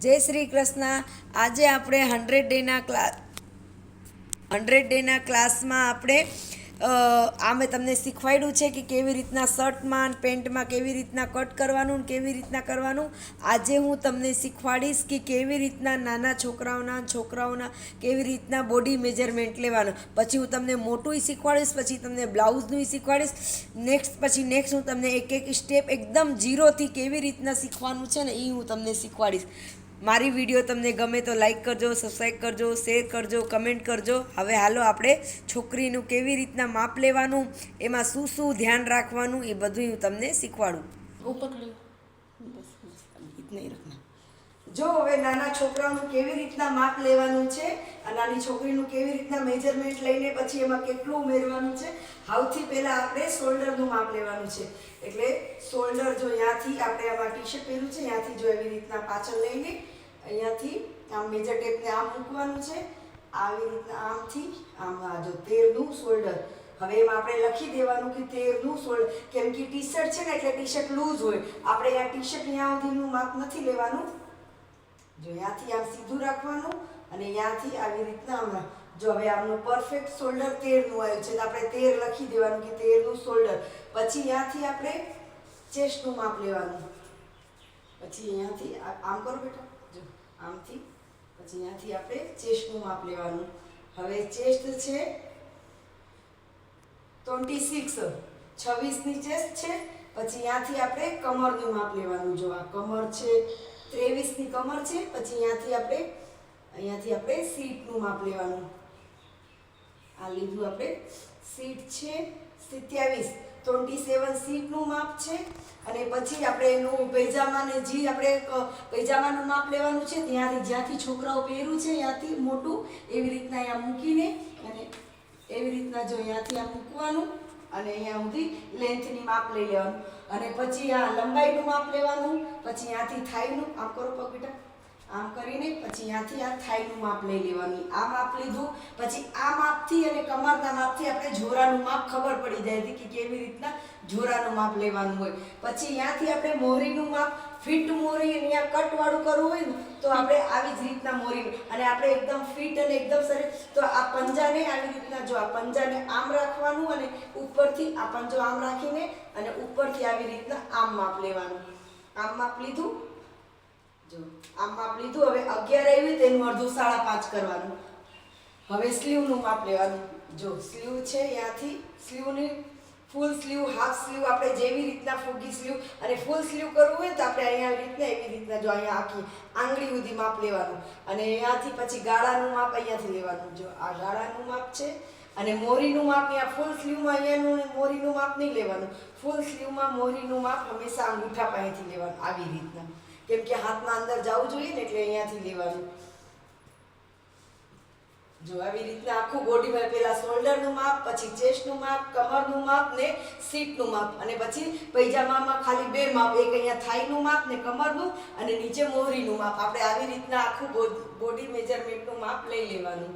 જય શ્રી કૃષ્ણ. આજે આપણે 100 ડેના ક્લાસમાં આપણે મેં તમને શીખવાડ્યું છે કે કેવી રીતના શર્ટમાં પેન્ટમાં કેવી રીતના કટ કરવાનું ને કેવી રીતના કરવાનું. આજે હું તમને શીખવાડીશ કે કેવી રીતના નાના છોકરાઓના કેવી રીતના બોડી મેજરમેન્ટ લેવાનું. પછી હું તમને મોટું શીખવાડીશ, પછી તમને બ્લાઉઝનું શીખવાડીશ. નેક્સ્ટ હું તમને એક સ્ટેપ એકદમ ઝીરોથી કેવી રીતના શીખવાનું છે ને એ હું તમને શીખવાડીશ. મારી વિડીયો તમને ગમે તો લાઈક કરજો, સબસ્ક્રાઈબ કરજો, શેર કરજો, કમેન્ટ કરજો. હવે હાલો આપણે છોકરીનું કેવી રીતના માપ લેવાનું, એમાં શું શું ધ્યાન રાખવાનું એ બધું હું તમને શીખવાડું. જો હવે નાના છોકરાઓનું કેવી રીતના માપ લેવાનું છે, નાની છોકરીનું કેવી રીતના મેજરમેન્ટ લઈને પછી એમાં કેટલું ઉમેરવાનું છે. સૌથી પહેલાં આપણે શોલ્ડરનું માપ લેવાનું છે. એટલે શોલ્ડર જો અહીંયાથી આપણે આમાં ટી શર્ટ પહેર્યું છે અહીંયાથી જો એવી રીતના પાછળ લઈને અહીંયાથી આમ મેજર ટેપને આમ મૂકવાનું છે. આવી રીતના આમથી આમ જો 13નું શોલ્ડર. હવે એમાં આપણે લખી દેવાનું કે 13નું શોલ્ડર, કેમ કે ટી શર્ટ છે ને એટલે ટી શર્ટ લૂઝ હોય. આપણે અહીંયા ટી શર્ટ અહીંયા સુધીનું માપ નથી લેવાનું. જો અહીંયાથી આમ સીધું રાખવાનું અને અહીંયાથી આવી રીતના આમ. જો હવે આમનું પરફેક્ટ શોલ્ડર 13નું આવ્યું છે તો આપણે 13 લખી દેવાનું કે 13નું શોલ્ડર. પછી અહીંયાથી આપણે ચેસ્ટનું માપ લેવાનું. પછી અહીંયાથી આમ કરો બેટા, જો આમથી પછી અહીંયાથી આપણે ચેસ્ટનું માપ લેવાનું. હવે ચેસ્ટ છે 26ની ચેસ્ટ છે. પછી અહીંયાથી આપણે કમરનું માપ લેવાનું. જો આ કમર છે 23ની કમર છે. પછી અહીંયાથી આપણે સીટનું માપ લેવાનું. આ લીધું આપણે સીટ છે 27 સીટનું માપ છે. અને પછી આપણે એનું પૈજામાને પૈજામાનું માપ લેવાનું છે. જ્યાંથી છોકરાઓ પહેર્યું છે ત્યાંથી મોટું એવી રીતના અહીંયા મૂકીને અને એવી રીતના જો અહીંયાથી આમ મૂકવાનું અને અહીંયા સુધી લેન્થની માપ લઈ લેવાનું. અને પછી આ લંબાઈનું માપ લેવાનું. પછી અહીંયાથી થાઈનું આમ કરો પગ બેટા, આમ કરીને પછી અહીંયાથી આ થાઈનું માપ લઈ લેવાનું. આ માપ લીધું. પછી આ માપથી અને કમરના માપથી આપણે જોરાનું માપ ખબર પડી જાય કે કેવી રીતના જોરાનું માપ લેવાનું હોય. પછી અહીંયાથી આપણે મોહરીનું માપ, ફિટ મોહરી અહીંયા કટવાળું કરવું હોય ને તો આપણે આવી જ રીતના મોહરી, અને આપણે એકદમ ફિટ અને એકદમ સરસ તો આ પંજાને આવી રીતના જો આ પંજાને આમ રાખવાનું અને ઉપરથી આ પંજો આમ રાખીને અને ઉપરથી આવી રીતના આમ માપ લેવાનું. આમ માપ લીધું. જો આમ માપ લીધું. હવે 11 આવ્યું તેનું અડધું 5.5 કરવાનું. હવે સ્લીવનું માપ લેવાનું. જો સ્લીવ છે ત્યાંથી સ્લીવની ફૂલ સ્લીવ, હાફ સ્લીવ, આપણે જેવી રીતના ફૂગી સ્લીવ અને ફૂલ સ્લીવ કરવું હોય તો આપણે અહીંયા રીતના એવી રીતના જો અહીંયા આખી આંગળી સુધી માપ લેવાનું. અને અહીંયાથી પછી ગાળાનું માપ અહીંયાથી લેવાનું. જો આ ગાળાનું માપ છે. અને મોરીનું માપ અહીંયા ફૂલ સ્લીવમાં અહીંયાનું મોરીનું માપ નહીં લેવાનું. ફૂલ સ્લીવમાં મોરીનું માપ હંમેશા અંગૂઠા પાસેથી લેવાનું આવી રીતના, કેમ કે હાથમાં અંદર જવું જોઈએ ને એટલે અહીંયાથી લેવાનું. જો આવી રીતના આખું બોડીમાં પહેલા શોલ્ડરનું માપ, પછી ચેસ્ટનું માપ, કમરનું માપ ને સીટનું માપ, અને પછી પૈજામામાં ખાલી 2 માપ, એક અહીંયા થાઈનું માપ ને કમરનું અને નીચે મોહરીનું માપ. આપણે આવી રીતના આખું બોડી મેજરમેન્ટનું માપ લઈ લેવાનું.